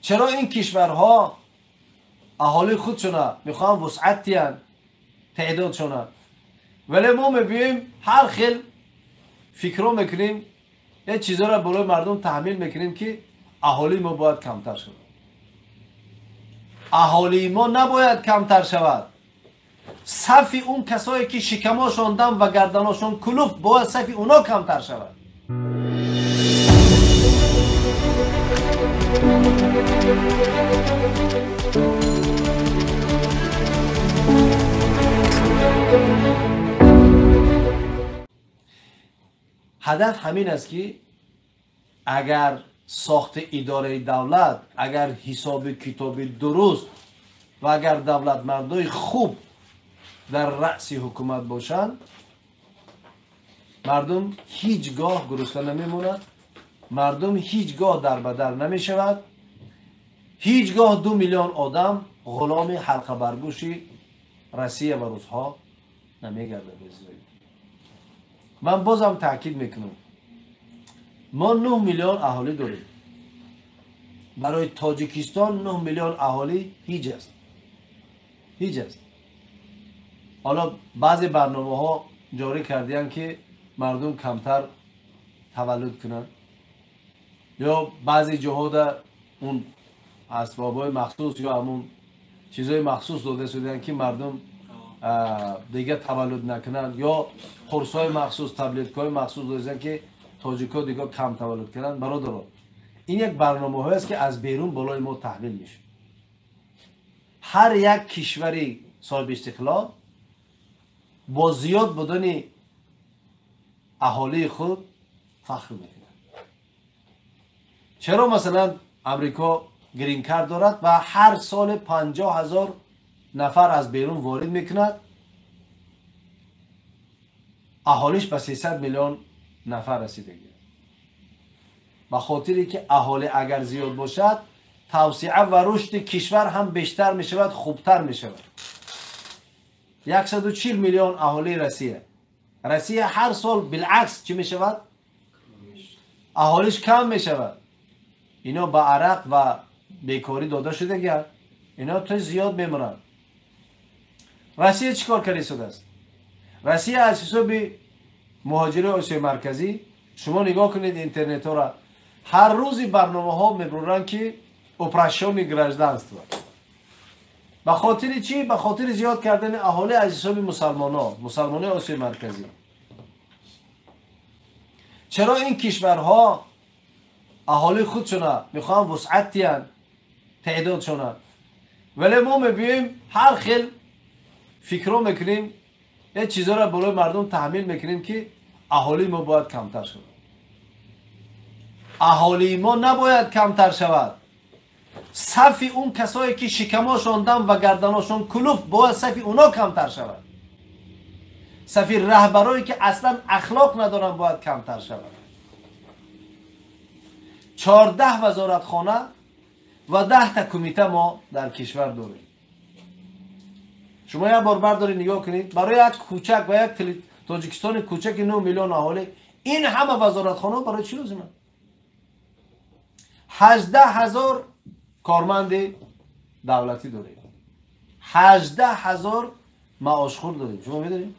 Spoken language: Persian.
چرا این کشورها اهالی خودشون میخوان وسعت تیان تعدادشون، ولی ما میبینیم هر خیل فکر میکنیم یه چیزا را برای مردم تحمیل میکنیم که اهالی ما باید کمتر شود. اهالی ما نباید کمتر شود. صف اون کسایی که شکماشون دم و گردناشون کلوف باید صف اونا کمتر شود. هدف همین است که اگر ساخت اداره دولت، اگر حساب کتاب درست و اگر دولتمندای خوب در رأس حکومت باشند، مردم هیچگاه گرسنه نمیموند، مردم هیچگاه در بدر نمی شود، هیچگاه 2 میلیون آدم غلام حلقه برگوش روسیه و روس‌ها نمیگرده. من بازم تاکید میکنم ما 9 میلیون اهالی داریم. برای تاجیکستان 9 میلیون اهالی هیچ است. هیچ است. حالا بعضی برنامه ها جاری کردن که مردم کمتر تولد کنن، یا بعضی جاها اون اسبابای مخصوص یا همون چیزای مخصوص داده شدن که مردم دیگه تولد نکنن، یا قرصای مخصوص، تبلیت‌های مخصوص دادن که تاجیک‌ها دیگه کم تولد کنن. برادران، این یک برنامه هایی است که از بیرون بالای ما تحمیل میشه. هر یک کشوری صاحب استقلال با زیاد بودن اهالی خود فخر میکنه. چرا مثلا امریکا گرین کارت دارد و هر سال 50,000 نفر از بیرون وارد میکند، اهالیش به 300 میلیون نفر رسیدگی. به خاطری که اهالی اگر زیاد باشد، توسعه و رشد کشور هم بیشتر می شود، خوبتر می شود. 140 میلیون اهالی روسیه هر سال بالعکس چی می شود؟ اهالیش کم می شود. اینا با عرق و بیکاری داده شده گرد، اینا تو زیاد میمونند. روسیه چیکار کرده شده است؟ روسیه از حساب مهاجره آسیای مرکزی، شما نگاه کنید اینترنت ها را، هر روزی برنامه ها میبرن که اپراسیون گراجدانستو. به خاطر چی؟ به خاطر زیاد کردن اهالی از حساب مسلمان آسیای مرکزی. چرا این کشورها اهالی خودشون میخوان وسعت تیان تعدادشون، ولی ما میبینیم هر خیل فکر میکنیم یه چیزا را برای مردم تحمیل میکنیم که اهالی ما باید کمتر شود. اهالی ما نباید کمتر شود. صف اون کسایی که شکماشون دم و گردناشون کلوف باید صف اونا کمتر شود. صف رهبرایی که اصلا اخلاق ندارن باید کمتر شود. 14 وزارتخانه و 10 تا کمیته ما در کشور داریم. شما یک بار بردارید نگاه کنید، برای یک کوچک و یک تاجیکستان کوچک 9 میلیون اهالی این همه وزارتخانه برای چی لازمه؟ 18,000 کارمند دولتی داریم، 18,000 معاشخور داریم. شما میدونید